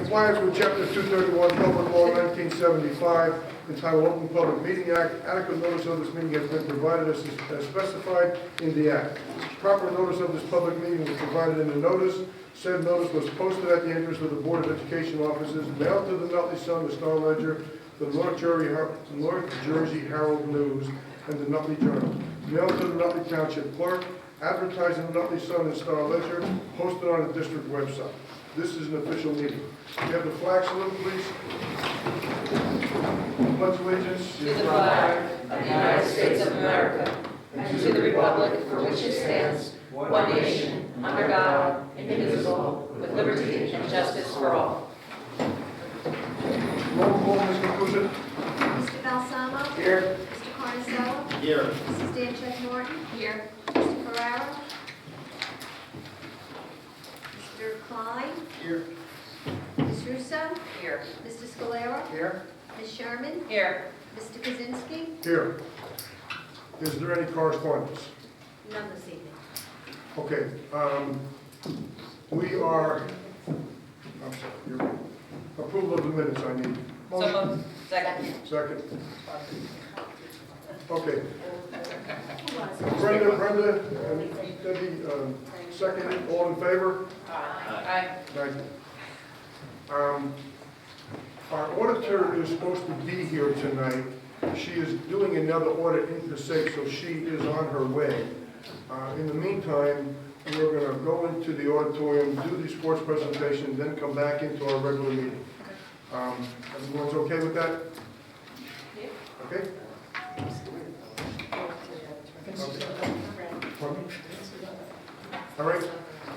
compliance with Chapter 231, Public Law 1975, entitled Open Public Meeting Act, adequate notice of this meeting has been provided as specified in the Act. Proper notice of this public meeting was provided in the notice. Said notice was posted at the entrance of the Board of Education offices, mailed to the Nutley Sun, the Star Ledger, the North Jersey Herald News, and the Nutley Journal. Mailed to the Nutley Township Clerk, advertised in the Nutley Sun and Star Ledger, posted on the district website. This is an official meeting. We have the flag salute, please. Pledge allegiance to the flag of the United States of America and to the republic for which it stands, one nation, under God, indivisible, with liberty and justice for all. Roll call, Ms. Conclusion. Mr. Balsamo? Here. Mr. Carnicello? Here. Mrs. Dancheck Norton? Here. Mr. Ferrara? Mr. Klein? Here. Ms. Russo? Here. Mr. Scalera? Here. Ms. Sherman? Here. Mr. Kaczynski? Here. Is there any correspondence? None this evening. Okay, we are, I'm sorry, your approval of the minutes I need. So moved. Second. Second. Okay. Brenda, and Debbie, seconded, all in favor? Aye. Thank you. Our auditor is supposed to be here tonight. She is doing another audit into the safe, so she is on her way. In the meantime, we're going to go into the auditorium, do the sports presentation, then come back into our regular meeting. Everyone's okay with that? Okay? Pardon me? All right,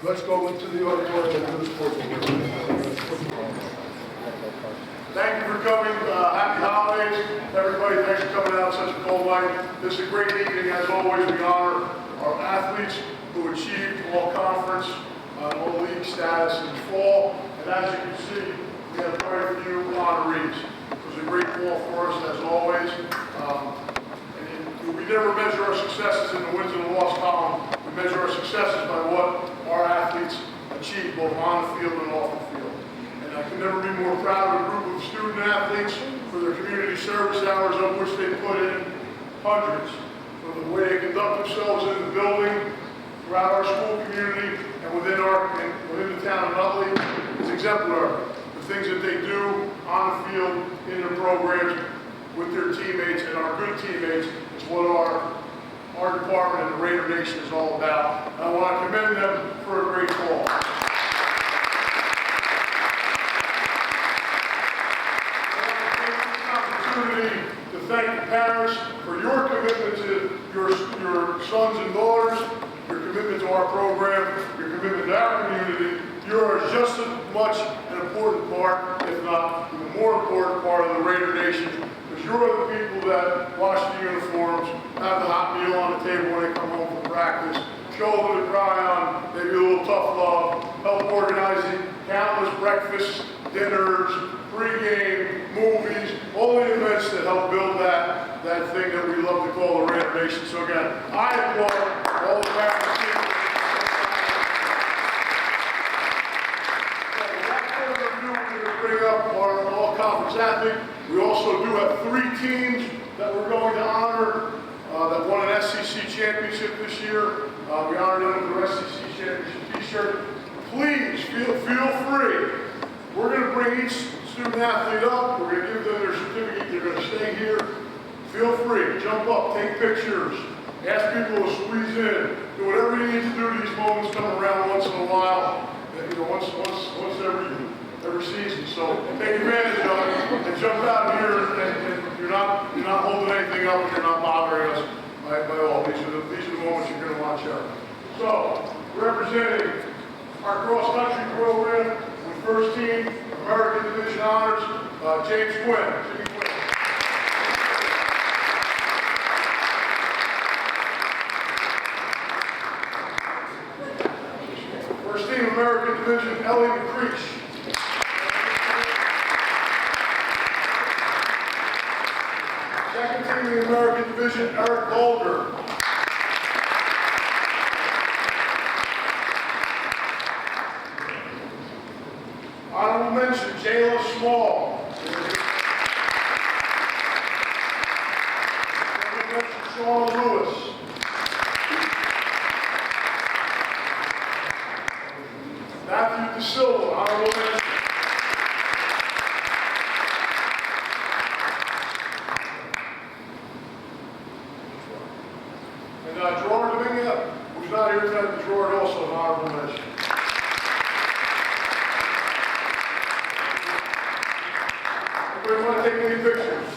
let's go into the auditorium and do the sports presentation. Thank you for coming. Happy holidays. Everybody, thanks for coming out on such a cold night. This is a great evening. As always, we honor our athletes who achieved all conference, all league status in the fall. And as you can see, we have quite a few honorees. It was a great fall for us, as always. And we never measure our successes in the wins and the loss column. We measure our successes by what our athletes achieve, both on the field and off the field. And I can never be more proud of a group of student athletes for their community service hours, of which they put in hundreds, for the way they conduct themselves in the building, throughout our school community, and within the town of Nutley. It's exemplary. The things that they do on the field, in their programs, with their teammates and our good teammates, is what our department and the Raider Nation is all about. And I want to commend them for a great fall. To thank the parents for your commitment to your sons and daughters, your commitment to our program, your commitment to our community. You're just as much an important part, if not even more important part of the Raider Nation, because you're the people that wash the uniforms, have the hot meal on the table when they come home from practice, shoulder to cry on, maybe a little tough love, help organizing countless breakfasts, dinners, pre-game, movies, all the events that help build that thing that we love to call the Raider Nation. So again, I applaud all the parents. We're going to bring up our all-conference athlete. We also do have 3 teams that we're going to honor that won an SEC championship this year. We honored them with their SEC championship t-shirt. Please feel free. We're going to bring each student athlete up. We're going to give them their certificate. They're going to stay here. Feel free. Jump up. Take pictures. Ask people to squeeze in. Do whatever you need to do. These moments come around once in a while. Once every season. So take advantage of it and jump out here. And you're not holding anything up. You're not bothering us by all. These are the moments you're going to watch out. So representing our cross-country program. First team, American Division Honors, James Quinn. First team, American Division, Ellie McCreesh. Second team, the American Division, Eric Golder. Honorable mention, Jayla Small. Honorable mention, Sean Lewis. Matthew De Silva, honorable mention. And Gerard Dominguez, who's not here tonight, Gerard also an honorable mention. Anybody want to take any pictures?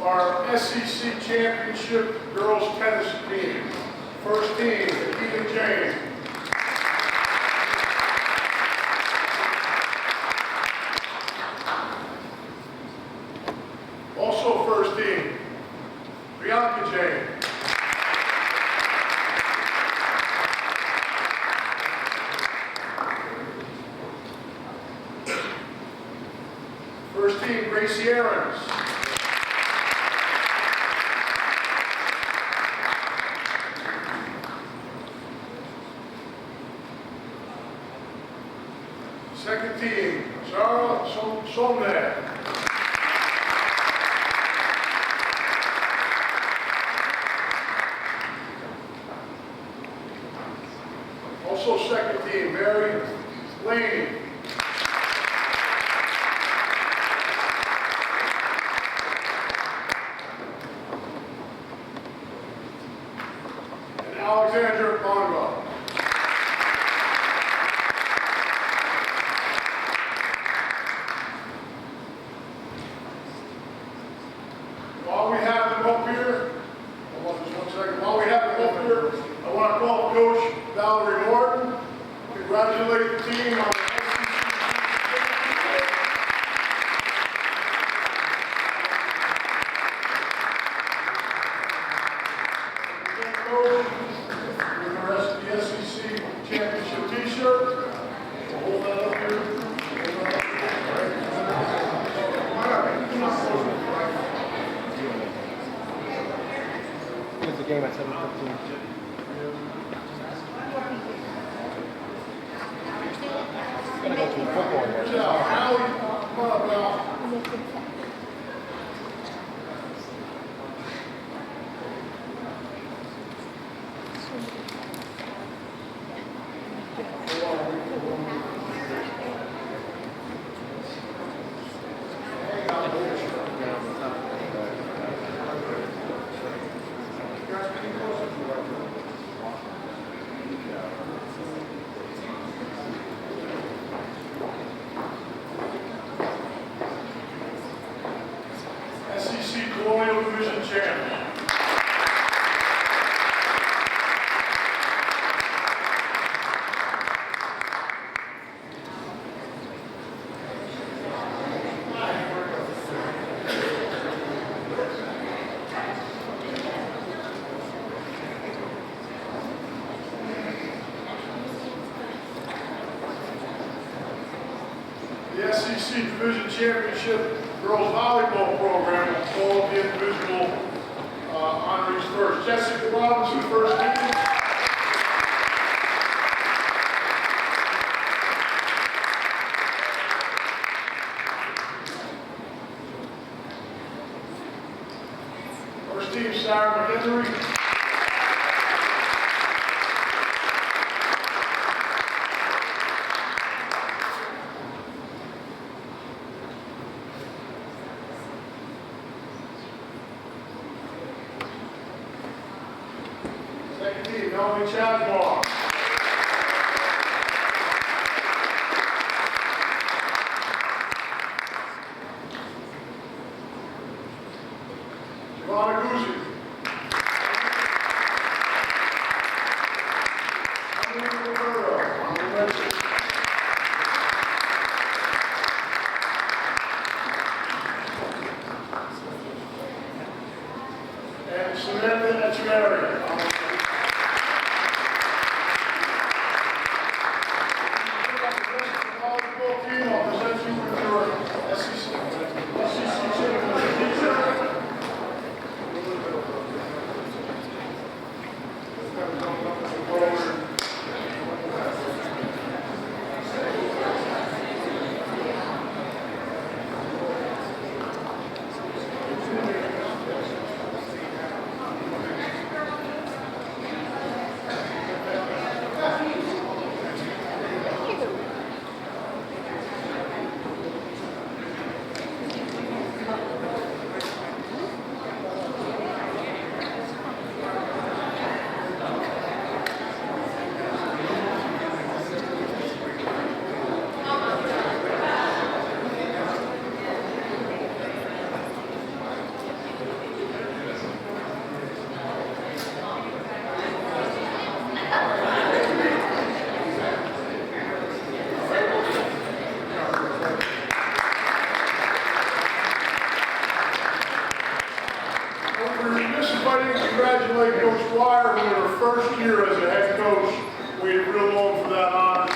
Our SEC Championship Girls Tennis Team. First team, Keegan James. Also first team, Bianca James. First team, Gracie Aarons. Second team, Sarah Somnad. Also second team, Mary Laney. And Alexandra Bongo. While we have them up here, hold on just 1 second. While we have them up here, I want to call Coach Valerie Morton. Congratulate the team on the Coach, with the rest of the SEC Championship T-shirt. Hold that up here. Hold that up It's a game at 7:15. Gonna go to a football game. Good job, Allie. Come on, Val. SEC Colonial Division champion. The SEC Division Championship Girls Volleyball Program will call the individual honorees first. Jessica Robinson, first team. First team, Sarah McHenry. Second team, Melanie Chadbar. Giovanna Guzzi. Emily Rivera, honorable mention. Samantha Echeverry. Volleyball team, I'll present you with your SEC championship t-shirt. Congratulate Coach Dwyer, who in her first year as a head coach, waited real long for that honor.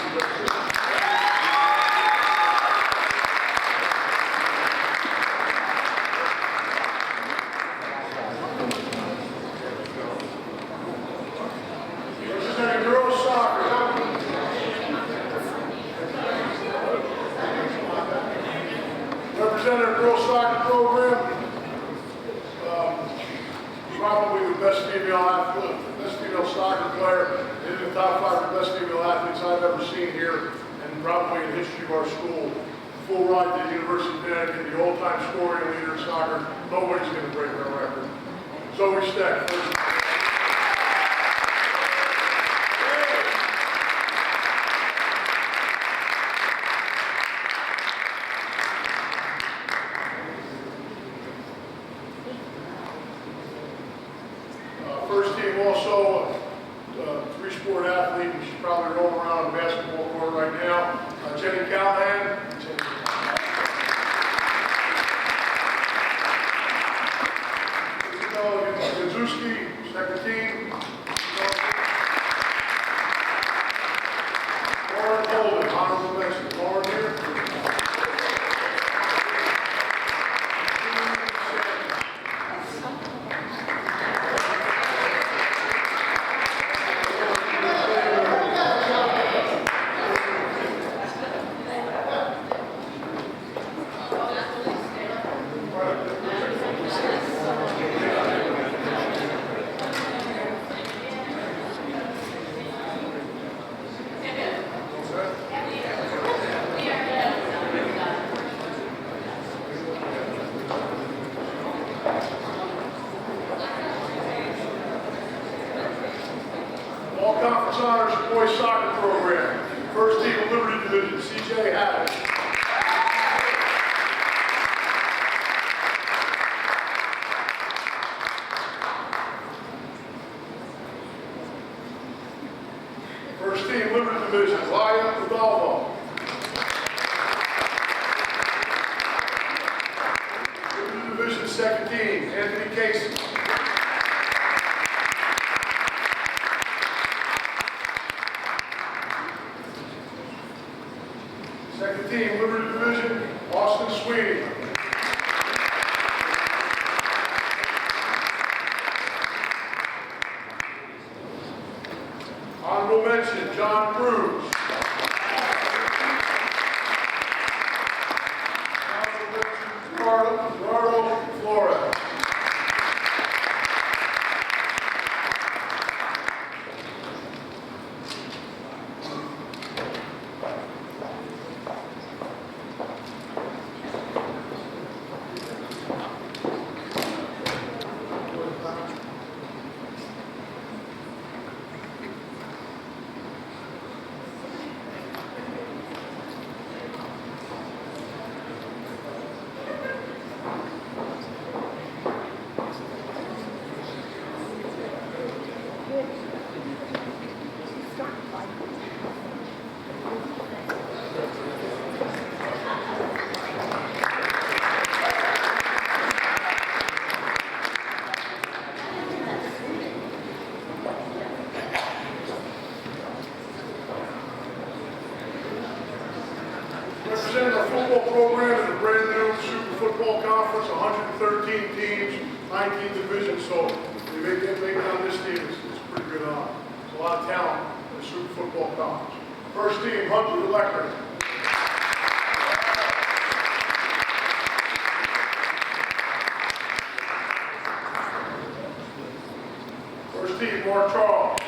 Representing girls soccer. Representing our girls soccer program. Probably the best female athlete, best female soccer player, in the top 5 of best female athletes I've ever seen here, and probably in the history of our school. Full ride to the University of Connecticut, the all-time scoring leader in soccer. Nobody's going to break our record. Zoe Steck. First team also a three-sport athlete, and she's probably rolling around on the basketball court right now. Jenny Callahan. Kazuski, second team. Lauren Holden, honorable mention. Lauren here. All-conference honors boys soccer program. First team of Liberty Division, CJ Haddock. First team Liberty Division, Laya Rodolfo. Liberty Division second team, Anthony Casey. Second team, Liberty Division, Austin Sweeney. Honorable mention, John Cruz. Honorable mention, Gerardo Flores. representing our football program in the brand new Super Football Conference, 113 teams, 19 divisions, so they make it on this team, it's pretty good honor. There's a lot of talent in the Super Football Conference. First team, Hunter Electric. First team, Mark Charles.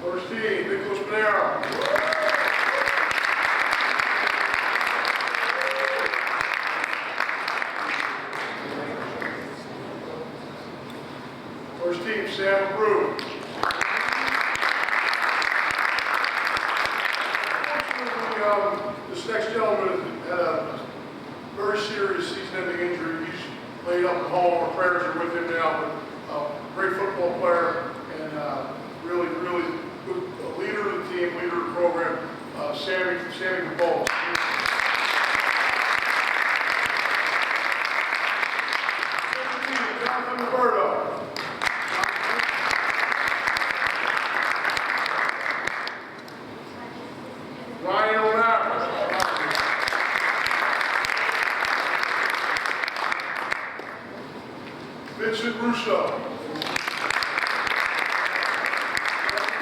First team, Nicholas Panero. First team, Sam Brew. This next gentleman had a very serious season-ending injury. He's laid up at home. Our prayers are with him now. But great football player and really good leader of the team, leader of the program, Sammy Cabal. Jonathan Roberto. Ryan O'Mara. Vincent Russo.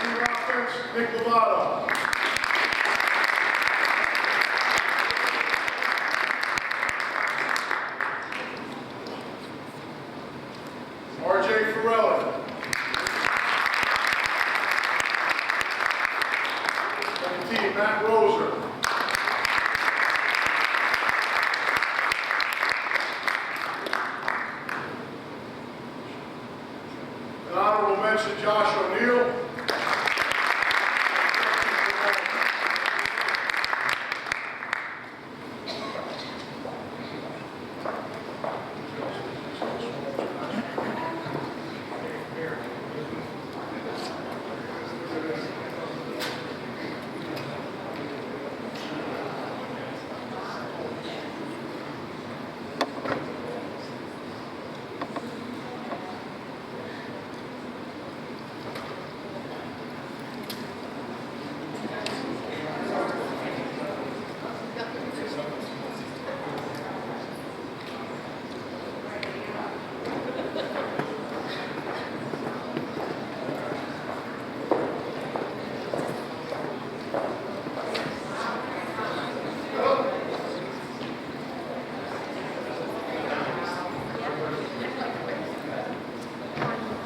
Team offense, Nick Lovato. RJ Ferrelli. Second team, Matt Roser. An honorable mention, Josh O'Neill.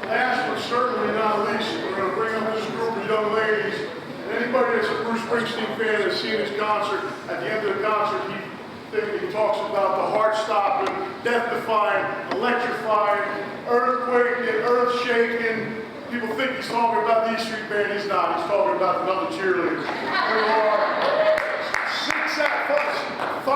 Last but certainly not least, we're going to bring up this group of young ladies. And anybody that's a Bruce Springsteen fan has seen his concert. At the end of the concert, he talks about the heart-stopping, death-defying, electrifying, earthquaking, earth-shaking. People think he's talking about the E Street Band. He's not. He's talking about another cheerleader. There are 5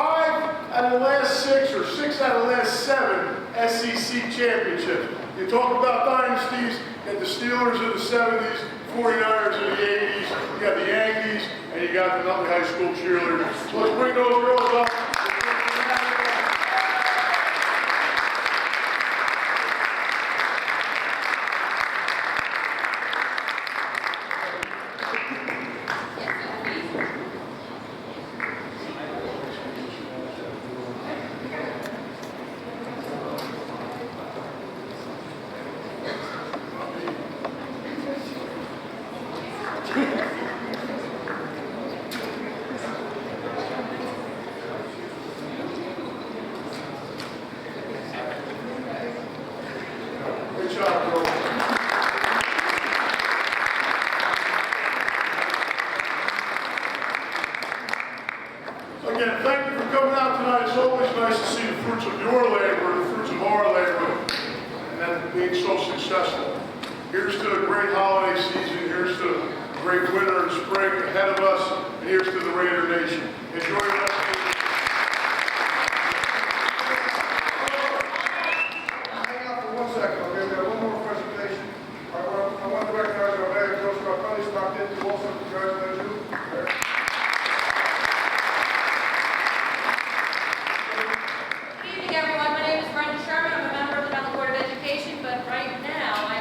out of the last 6 or 6 out of the last 7 SEC championships. You talk about dynasties, you got the Steelers of the 70s, 49ers of the 80s, you got the Yankees, and you got the Nutley High School cheerleaders. So let's bring those girls up. Good job, girls. Again, thank you for coming out tonight. It's always nice to see the fruits of your labor, the fruits of our labor, and then being so successful. Here's to a great holiday season. Here's to a great winter and spring ahead of us. And here's to the Raider Nation. Enjoy the rest of the Hang out for 1 second. Okay, we have one more presentation. I want to recognize our mayor, Joe Scarpelli, stopped in to also congratulate you. Good evening, everyone. My name is Brenda Sherman. I'm a member of the Nutley Board of Education, but right now I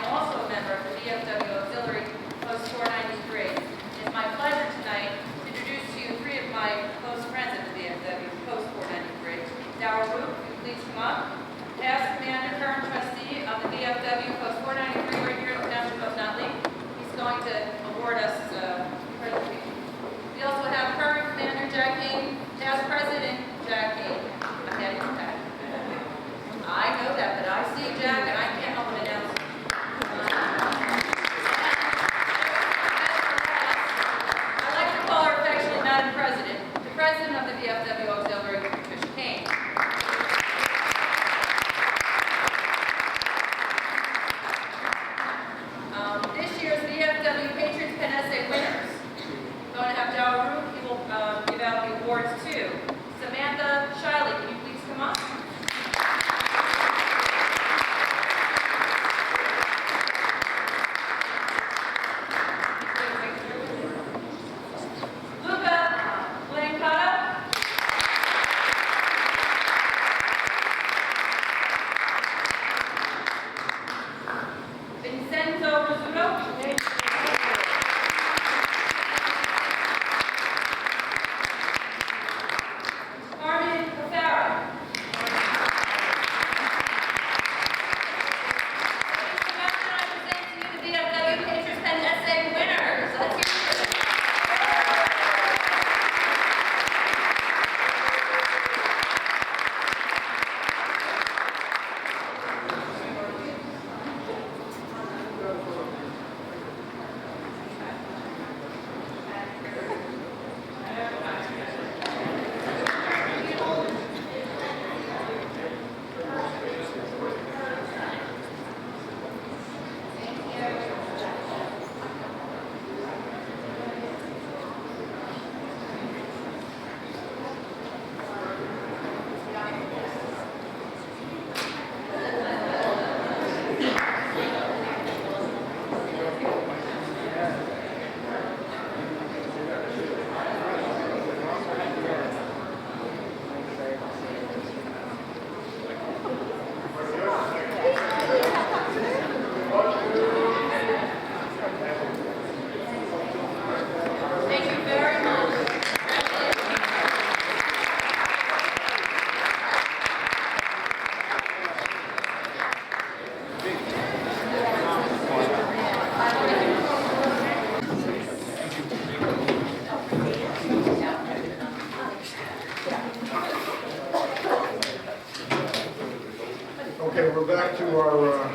back to our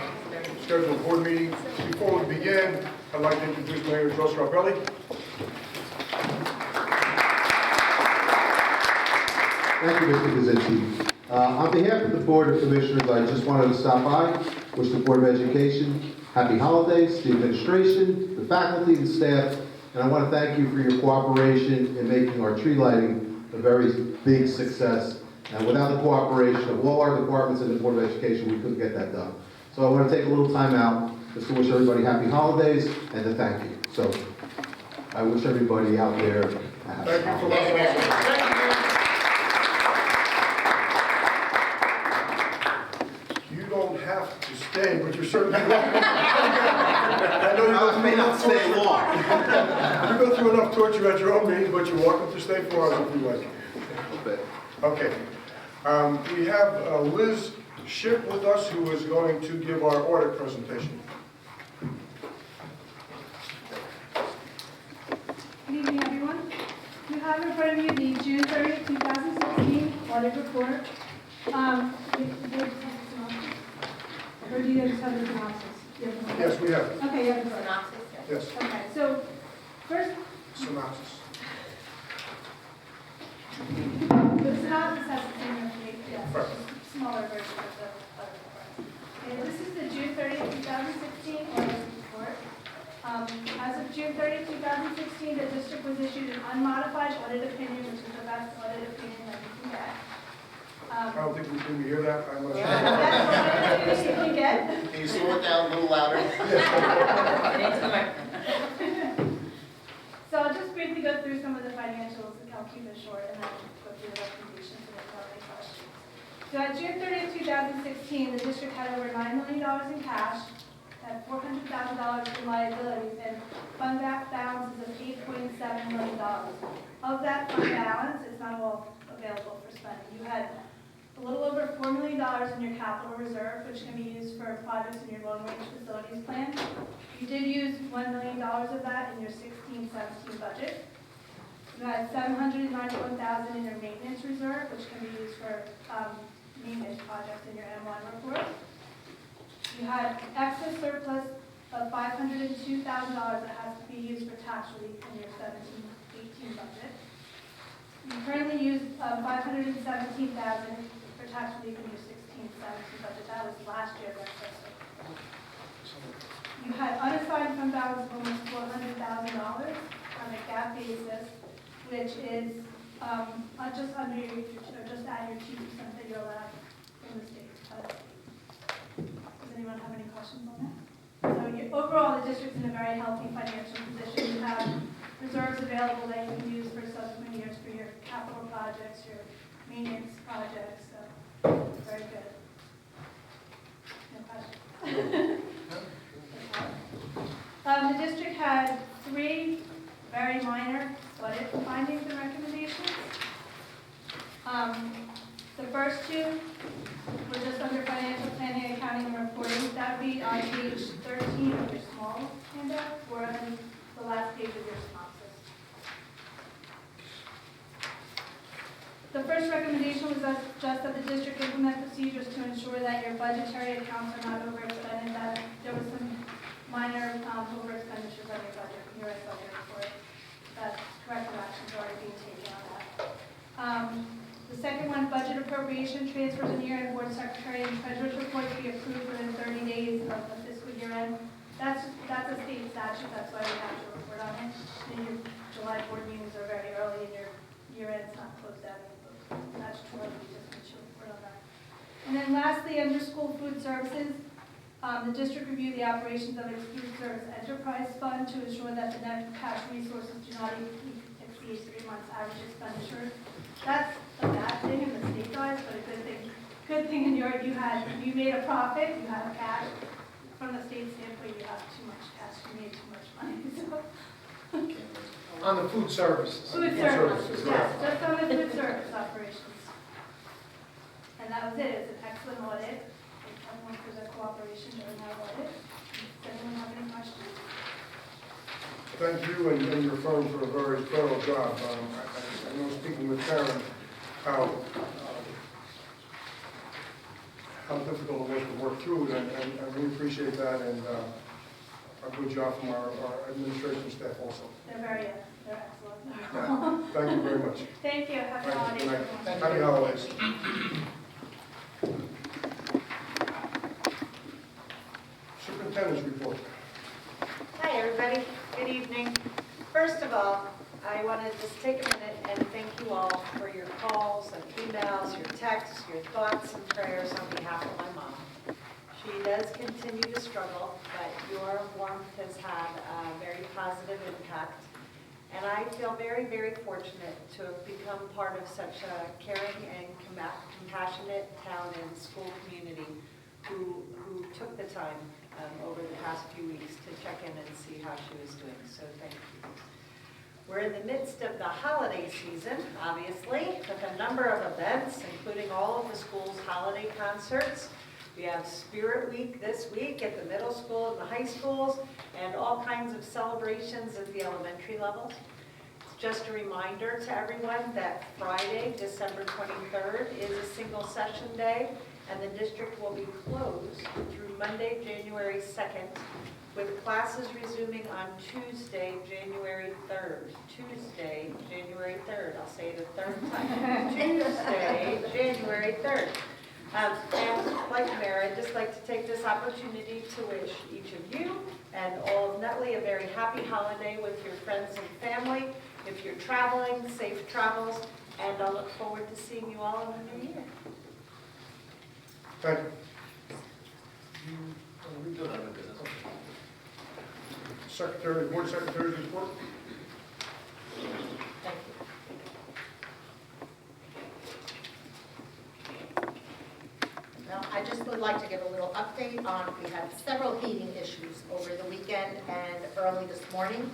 scheduled board meeting. Before we begin, I'd like to introduce Mayor Joe Scarpelli. Thank you, Mr. Kaczynski. On behalf of the Board of Commissioners, I just wanted to stop by, wish the Board of Education happy holidays, the administration, the faculty, the staff, and I want to thank you for your cooperation in making our tree lighting a very big success. And without the cooperation of all our departments in the Board of Education, we couldn't get that done. So I want to take a little time out just to wish everybody happy holidays and to thank you. So I wish everybody out there a happy Thank you for holidays. You don't have to stay, but you're certainly welcome. I know you may not stay long. You go through enough torture at your own meetings, but you're welcome to stay for us if you like. Okay. We have Liz Schipp with us, who is going to give our audit presentation. Good evening, everyone. You have in front of you the June 30th, 2016 audit report. Or do you just have the synopsis? Yes, we have. Okay, you have the synopsis. Synopsis, yes. Yes, Okay, so first, synopsis. the synopsis has the same information, yes, Right. just a smaller version of the audit report. Okay, this is the June 30th, 2016 audit report. As of June 30th, 2016, the district was issued an unmodified audit opinion, which is the best audit opinion that you can get. I don't think we can hear that. I'm not sure. That's what audit opinion you can get. Can you slow it down a little louder? So I'll just briefly go through some of the financials, and I'll keep it short, and then go through the recommendations and if you have any questions. So at June 30th, 2016, the district had over $9 million in cash, had $400,000 in liabilities, and fund balances of $8.7 million. Of that fund balance, it's not all available for spending. You had a little over $4 million in your capital reserve, which can be used for projects in your long-range facilities plan. You did use $1 million of that in your 16-17 budget. You had $791,000 in your maintenance reserve, which can be used for maintenance projects in your M1 report. You had excess surplus of $502,000 that has to be used for tax relief in your 17-18 budget. You currently use $517,000 for tax relief in your 16-17 budget. That was last year's excess surplus. You had unassigned fund balance of almost $400,000 on a GAAP basis, which is just under your, or just at your 2% that you're allowed from the state. Does anyone have any questions on that? So overall, the district's in a very healthy financial position. You have reserves available that you can use for subsequent years for your capital projects, your maintenance projects. So very good. No questions? The district had 3 very minor audit findings and recommendations. The first 2 were just under financial planning, accounting, and reporting. That would be on page 13 of your small handout, or on the last page of your synopsis. The first recommendation was just that the district implement procedures to ensure that your budgetary accounts are not overexpended, that there was some minor over expenditures on your budget, your budget report. That corrective actions are already being taken on that. The second one, budget appropriation transfers in year-end board secretary and treasurer's report to be approved within 30 days of the fiscal year end. That's a state statute, that's why we have to report on it. And your July board meetings are very early and your year-end's not closed out. That's true, we just need to report on that. And then lastly, under school food services, the district reviewed the operations of its food service enterprise fund to ensure that the net cash resources do not exceed 3 months average expenditure. That's a bad thing in the state guys, but a good thing. Good thing in Europe, you made a profit, you have cash. From the state standpoint, you have too much cash, you made too much money. So. On the food services. Food services, yes, just on the food service operations. And that was it. It's an excellent audit. Thank everyone for their cooperation during that audit. Does anyone have any questions? Thank you and your firm for a very thorough job. I know speaking with Karen, how difficult it was to work work through it, and we appreciate that, and a good job from our administration staff also. They're excellent. Yeah. Thank you very much. Thank you. Happy Thank holidays, you. Good everyone. night. Happy holidays. Superintendent's report. Hi, everybody. Good evening. First of all, I want to just take a minute and thank you all for your calls and emails, your texts, your thoughts and prayers on behalf of my mom. She does continue to struggle, but your warmth has had a very positive impact. And I feel very, very fortunate to have become part of such a caring and compassionate town and school community who took the time over the past few weeks to check in and see how she was doing. So thank you. We're in the midst of the holiday season, obviously, with a number of events, including all of the school's holiday concerts. We have Spirit Week this week at the middle school and the high schools, and all kinds of celebrations at the elementary levels. It's just a reminder to everyone that Friday, December 23rd, is a single session day, and the district will be closed through Monday, January 2nd, with classes resuming on Tuesday, January 3rd. Tuesday, January 3rd. I'll say it a third time. Tuesday, January 3rd. And like Mayor, I'd just like to take this opportunity to wish each of you and all of Nutley a very happy holiday with your friends and family. If you're traveling, safe travels, and I'll look forward to seeing you all in the new year. Thank you. Secretary, Board Secretary's report. Thank you. Now, I just would like to give a little update on, we had several heating issues over the weekend and early this morning.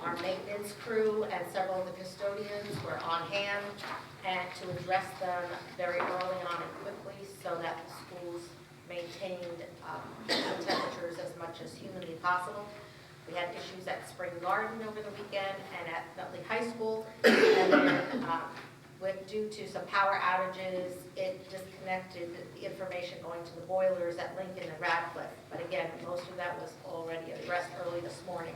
Our maintenance crew and several of the custodians were on hand and to address them very early on and quickly so that the schools maintained the temperatures as much as humanly possible. We had issues at Spring Garden over the weekend and at Nutley High School. And then due to some power outages, it disconnected the information going to the boilers at Lincoln and Radcliffe. But again, most of that was already addressed early this morning.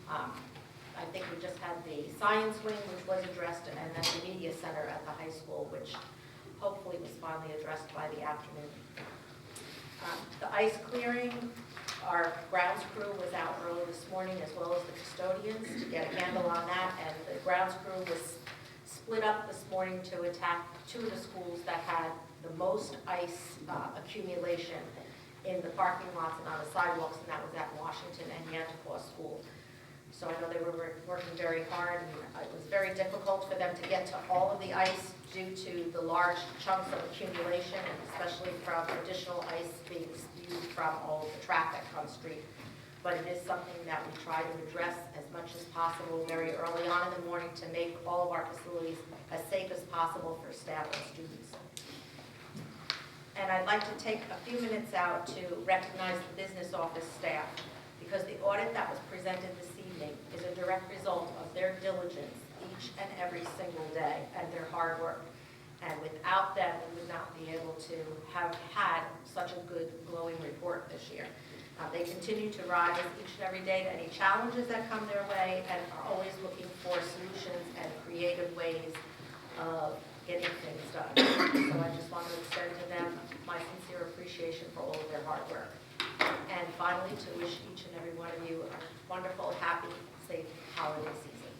I think we just had the science wing, which was addressed, and then the media center at the high school, which hopefully was finally addressed by the afternoon. The ice clearing, our grounds crew was out early this morning, as well as the custodians, to get a handle on that, and the grounds crew was split up this morning to attack two of the schools that had the most ice accumulation in the parking lots and on the sidewalks, and that was at Washington and Yantapaw School. So I know they were working very hard, and it was very difficult for them to get to all of the ice due to the large chunks of accumulation, and especially from additional ice being spewed from all of the traffic on the street. But it is something that we try to address as much as possible very early on in the morning to make all of our facilities as safe as possible for staff and students. And I'd like to take a few minutes out to recognize the business office staff, because the audit that was presented this evening is a direct result of their diligence each and every single day and their hard work. And without them, we would not be able to have had such a good glowing report this year. They continue to rise each and every day to any challenges that come their way and are always looking for solutions and creative ways of getting things done. So I just want to extend to them my sincere appreciation for all of their hard work. And finally, to wish each and every one of you a wonderful, happy, safe holiday season.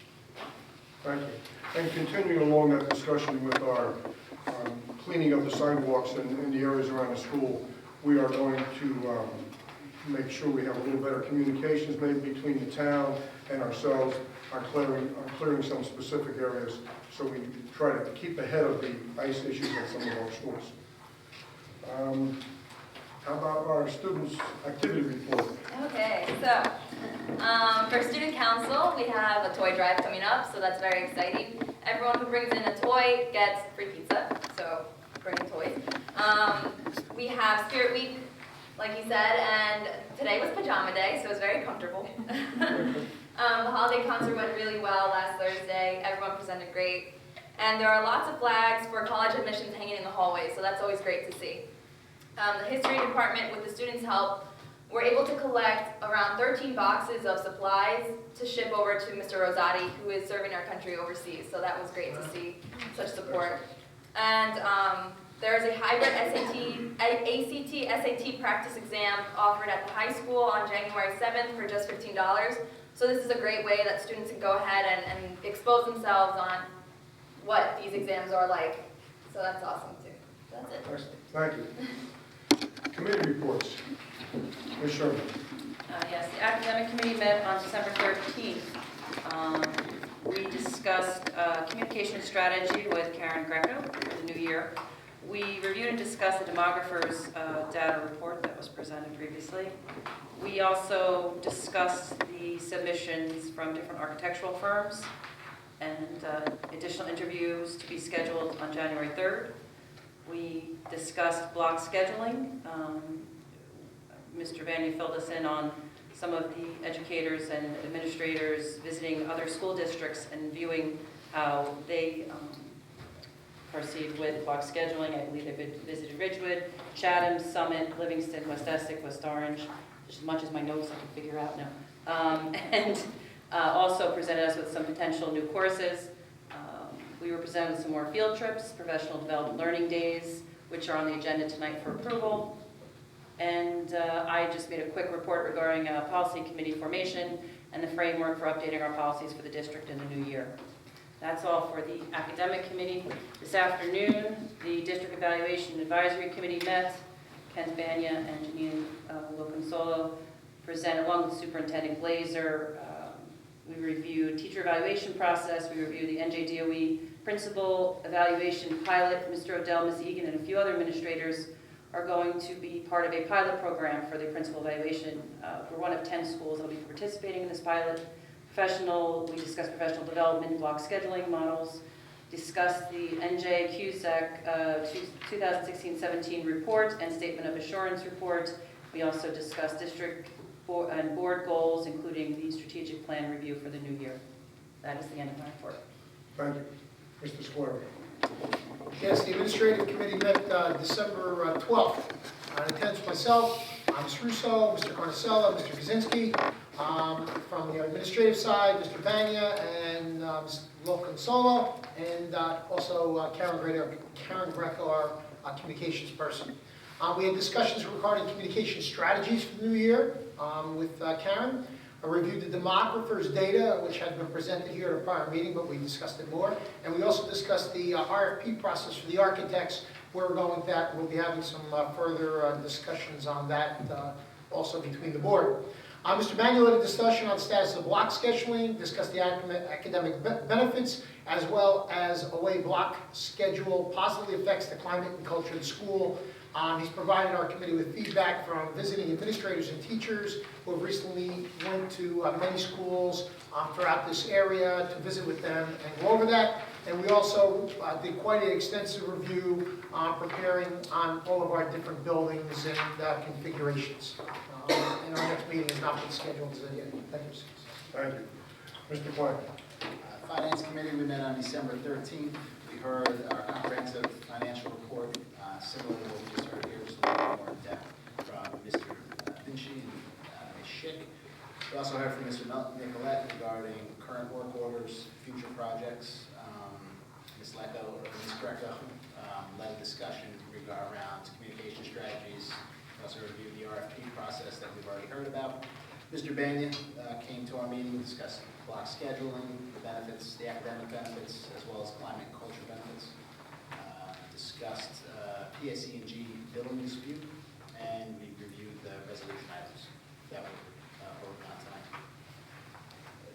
Thank you. And continuing along that discussion with our cleaning of the sidewalks in the areas around the school, we are going to make sure we have a little better communications maybe between the town and ourselves on clearing some specific areas, so we try to keep ahead of the ice issues at some of our schools. How about our students' activity report? Okay, so for student council, we have a toy drive coming up, so that's very exciting. Everyone who brings in a toy gets free pizza, so bring toys. We have Spirit Week, like you said, and today was pajama day, so it was very comfortable. The holiday concert went really well last Thursday. Everyone presented great. And there are lots of flags for college admissions hanging in the hallways, so that's always great to see. The history department, with the students' help, were able to collect around 13 boxes of supplies to ship over to Mr. Rosati, who is serving our country overseas. So that was great to see such support. And there is a hybrid ACT, SAT practice exam offered at the high school on January 7th for just $15. So this is a great way that students can go ahead and expose themselves on what these exams are like. So that's awesome too. That's it. Thank you. Committee reports. Ms. Sherman. Yes, the academic committee met on December 13th. We discussed communication strategy with Karen Greco for the new year. We reviewed and discussed the demographer's data report that was presented previously. We also discussed the submissions from different architectural firms and additional interviews to be scheduled on January 3rd. We discussed block scheduling. Mr. Vanya filled us in on some of the educators and administrators visiting other school districts and viewing how they proceed with block scheduling. I believe they've visited Ridgewood, Chatham, Summit, Livingston, West Essex, West Orange, as much as my notes I can figure out now. And also presented us with some potential new courses. We were presented with some more field trips, professional development learning days, which are on the agenda tonight for approval. And I just made a quick report regarding policy committee formation and the framework for updating our policies for the district in the new year. That's all for the academic committee. This afternoon, the district evaluation advisory committee met. Ken Banya and Janine Loconsolo presented, along with Superintendent Glazer. We reviewed teacher evaluation process. We reviewed the NJDOE principal evaluation pilot. Mr. Odell, Ms. Egan, and a few other administrators are going to be part of a pilot program for the principal evaluation. We're one of 10 schools that will be participating in this pilot. We discussed professional development, block scheduling models, discussed the NJ-CUSAC 2016-17 report and statement of assurance report. We also discussed district and board goals, including the strategic plan review for the new year. That is the end of my report. Thank you. Mr. Squire. Yes, the administrative committee met December 12th. In attendance myself, Ms. Russo, Mr. Carnicella, Mr. Kaczynski. From the administrative side, Mr. Vanya and Ms. Loconsolo, and also Karen Greco, our communications person. We had discussions regarding communication strategies for the new year with Karen. I reviewed the demographer's data, which had been presented here at a prior meeting, but we discussed it more. And we also discussed the RFP process for the architects. We're going with that. We'll be having some further discussions on that also between the board. Mr. Manuel had a discussion on the status of block scheduling, discussed the academic benefits, as well as a way block schedule positively affects the climate and culture of the school. He's provided our committee with feedback from visiting administrators and teachers who have recently went to many schools throughout this area to visit with them and go over that. And we also did quite an extensive review preparing on all of our different buildings and configurations. And our next meeting has not been scheduled as yet. Thank you. Thank you. Mr. Klein. Finance Committee, we met on December 13th. We heard our comprehensive financial report, similar to what we just heard here, just a little more in depth from Mr. Vinci and Ms. Schick. We also heard from Mr. Nicolette regarding current work orders, future projects. Ms. Greco led a discussion around communication strategies. We also reviewed the RFP process that we've already heard about. Mr. Banya came to our meeting, discussed block scheduling, the benefits, the academic benefits, as well as climate and culture benefits. Discussed PSE&G billing dispute, and we reviewed the resolution items that were voted on tonight.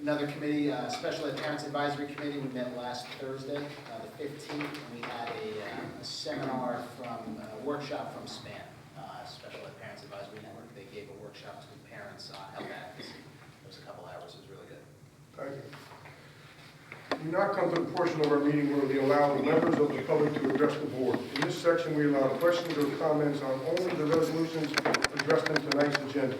Another committee, Special Ed Parents Advisory Committee, we met last Thursday, the 15th, and we had a seminar a workshop from SPAN, Special Ed Parents Advisory Network. They gave a workshop to parents on health advocacy. It was a couple hours. It was really good. Thank you. We now come to the portion of our meeting where we allow the members of the public to address the board. In this section, we allow questions or comments on only the resolutions addressed in tonight's agenda.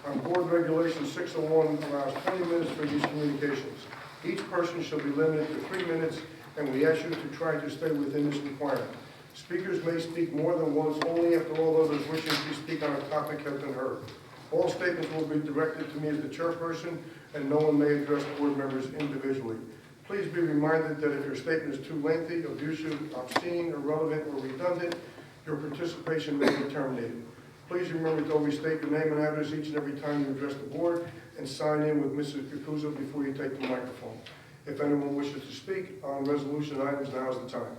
Our board regulation 601 allows 20 minutes for these communications. Each person shall be limited to 3 minutes, and we ask you to try to stay within this requirement. Speakers may speak more than once, only after all others wishing to speak on a topic have been heard. All statements will be directed to me as the chairperson, and no one may address board members individually. Please be reminded that if your statement is too lengthy, abusive, obscene, irrelevant, or redundant, your participation may be terminated. Please remember to always state your name and address each and every time you address the board, and sign in with Mrs. Cucuzzo before you take the microphone. If anyone wishes to speak on resolution items, now is the time.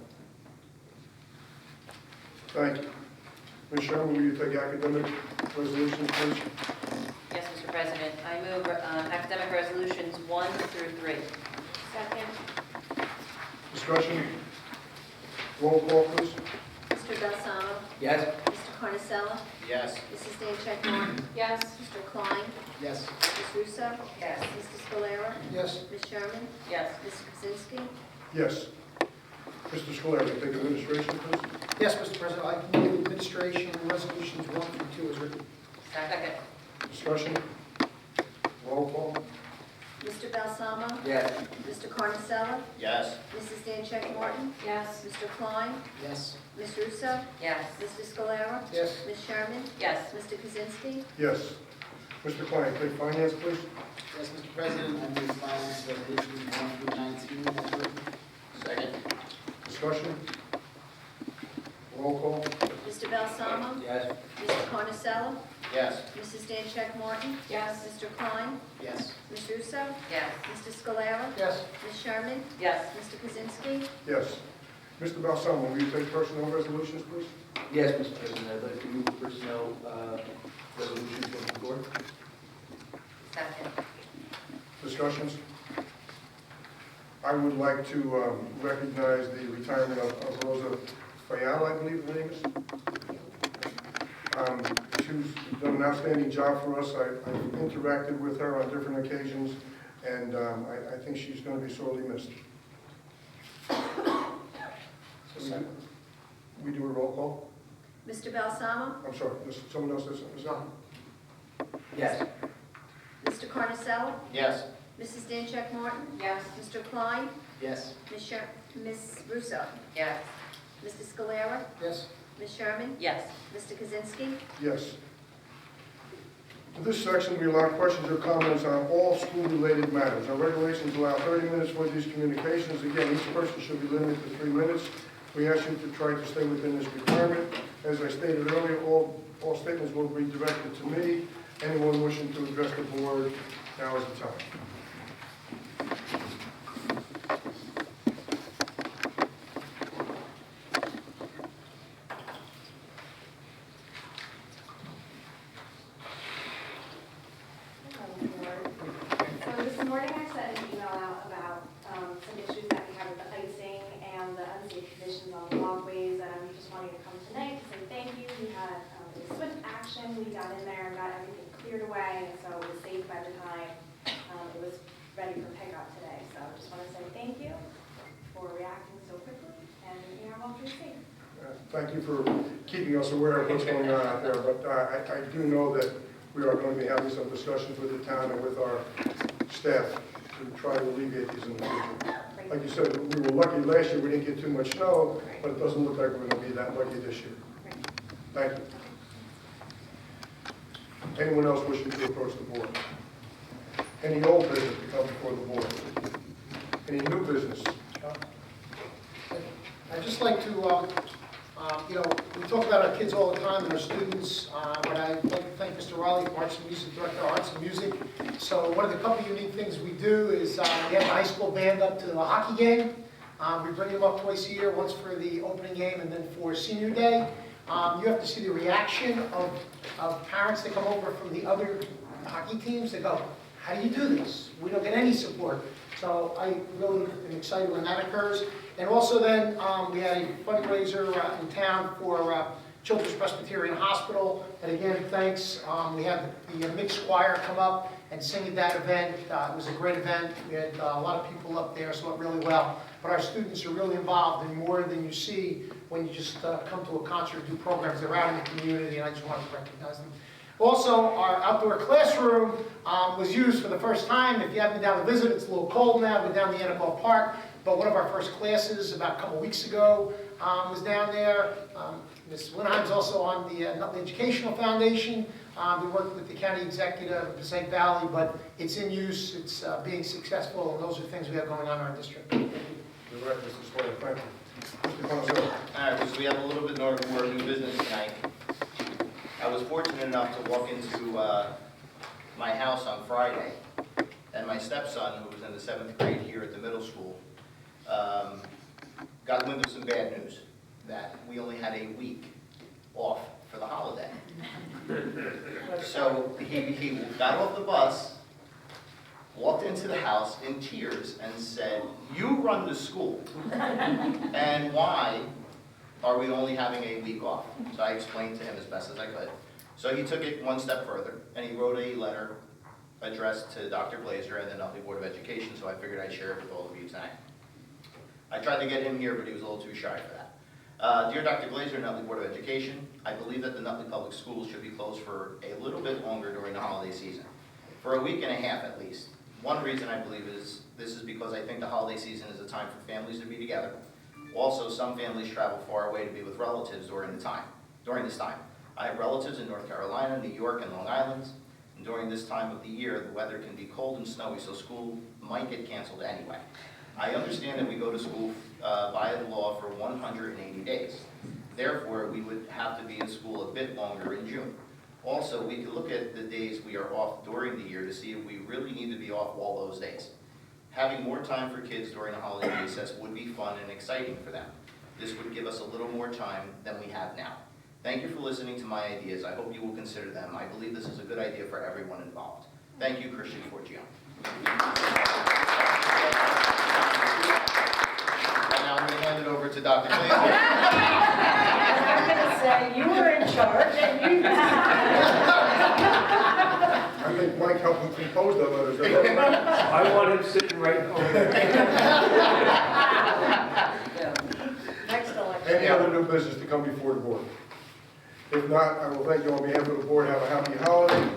Thank you. Ms. Sherman, will you take academic resolutions, please? Yes, Mr. President. I move academic resolutions 1 through 3. Second. Discussion? Roll call, please. Mr. Balsamo? Yes. Mr. Carnasella? Yes. Mrs. Dancheck Martin? Yes. Mr. Klein? Yes. Mrs. Russo? Yes. Mr. Scalera? Yes. Ms. Sherman? Yes. Mr. Kaczynski? Yes. Mr. Scalera, take administration, please. Yes, Mr. President, I move administration resolutions 1 through 2 as written. Second. Discussion? Roll call? Mr. Balsamo? Yes. Mr. Carnasella? Yes. Mrs. Dancheck Martin? Yes. Mr. Klein? Yes. Ms. Russo? Yes. Mr. Scalera? Yes. Ms. Sherman? Yes. Mr. Kaczynski? Yes. Mr. Klein, take finance, please. Yes, Mr. President, I move finance resolutions 1 through 19 as written. Second. Discussion? Roll call? Mr. Balsamo? Yes. Mr. Carnasella? Yes. Mrs. Dancheck Martin? Yes. Mr. Klein? Yes. Ms. Russo? Yes. Mr. Scalera? Yes. Ms. Sherman? Yes. Mr. Kaczynski? Yes. Mr. Balsamo, will you take personnel resolutions, please? Yes, Mr. President, I'd like to move personnel resolutions from the floor. Second. Discussions? I would like to recognize the retirement of Rosa Fayal, I believe her name is. She's done an outstanding job for us. I've interacted with her on different occasions, and I think she's going to be sorely missed. We do a roll call? Mr. Balsamo? I'm sorry, someone else said something? No. Yes. Mr. Carnasella? Yes. Mrs. Dancheck Martin? Yes. Mr. Klein? Yes. Ms. Russo? Yes. Mr. Scalera? Yes. Ms. Sherman? Yes. Mr. Kaczynski? Yes. For this section, we allow questions or comments on all school-related matters. Our regulations allow 30 minutes for these communications. Again, each person should be limited to 3 minutes. We ask you to try to stay within this requirement. As I stated earlier, all statements will be directed to me. Anyone wishing to address the board, now is the time. So this morning I sent an email out about some issues that we have with the icing and the unsafe conditions on the walkways, and we just wanted to come tonight to say thank you. We had swift action, we got in there and got everything cleared away, and so it was safe by the time it was ready for pickup today. So I just want to say thank you for reacting so quickly, and you're all pretty safe. Thank you for keeping us aware of what's going on out there, but I do know that we are going to be having some discussions with the town and with our staff to try to alleviate these in the future. Like you said, we were lucky last year, we didn't get too much snow, but it doesn't look like we're going to be that lucky this year. Thank you. Anyone else wishing to approach the board? Any old business to come before the board? Any new business? I'd just like to, we talk about our kids all the time and our students, but I'd like to thank Mr. Riley, Arts and Music Director, Arts and Music. So one of the couple unique things we do is we have the high school band up to the hockey game. We bring them up twice a year, once for the opening game and then for senior day. You have to see the reaction of parents that come over from the other hockey teams. They go, how do you do this? We don't get any support. So I really am excited when that occurs. And also then, we had a fundraiser in town for Children's Presbyterian Hospital. And again, thanks. We had the mixed choir come up and sing at that event. It was a great event. We had a lot of people up there, so it went really well. But our students are really involved in more than you see when you just come to a concert and do programs. They're out in the community, and I just wanted to recognize them. Also, our outdoor classroom was used for the first time. If you haven't been down to visit, it's a little cold now. Go down to Yannicott Park. But one of our first classes about a couple weeks ago was down there. Ms. Winheim's also on the Nutley Educational Foundation. We worked with the county executive of Passaic Valley, but it's in use, it's being successful, and those are things we have going on in our district. Thank you. You're right, Mr. Sawyer, thank you. Mr. Costello. All right, so we have a little bit more new business tonight. I was fortunate enough to walk into my house on Friday, and my stepson, who was in the 7th grade here at the middle school, got wind of some bad news, that we only had a week off for the holiday. So he got off the bus, walked into the house in tears and said, "You run the school, and why are we only having a week off?" So I explained to him as best as I could. So he took it one step further, and he wrote a letter addressed to Dr. Glazer and the Nutley Board of Education, so I figured I'd share it with all of you tonight. I tried to get him here, but he was a little too shy for that. Dear Dr. Glazer, Nutley Board of Education, I believe that the Nutley Public Schools should be closed for a little bit longer during the holiday season, for a week and a half at least. One reason I believe is this is because I think the holiday season is a time for families to be together. Also, some families travel far away to be with relatives during this time. I have relatives in North Carolina, New York, and Long Island. And during this time of the year, the weather can be cold and snowy, so school might get canceled anyway. I understand that we go to school via the law for 180 days. Therefore, we would have to be in school a bit longer in June. Also, we could look at the days we are off during the year to see if we really need to be off all those days. Having more time for kids during the holiday recess would be fun and exciting for them. This would give us a little more time than we have now. Thank you for listening to my ideas. I hope you will consider them. I believe this is a good idea for everyone involved. Thank you, Christian Forgione. And now I'm going to hand it over to Dr. Glazer. I'm going to say, you were in charge and you... I think Mike helped him compose that letter. Doesn't he? I want him sitting right over there. Next election. Any other new business to come before the board? If not, I will thank you on behalf of the board. Have a happy holiday.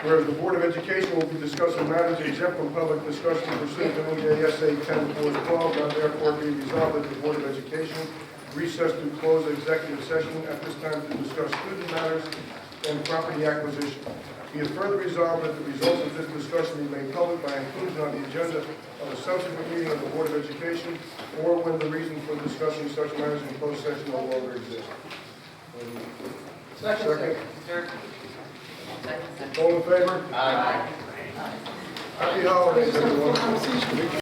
Whereas the Board of Education will be discussing matters exempt from public discussion pursuant to NJSA 10-4-12, now therefore be resolved that the Board of Education recess to close executive session at this time to discuss student matters and property acquisition. Be it further resolved that the results of this discussion be made public by inclusion on the agenda of a subsequent meeting of the Board of Education, or when the reason for discussing such matters in closed session no longer exists. Second. All in favor? Aye. Happy holidays, everyone.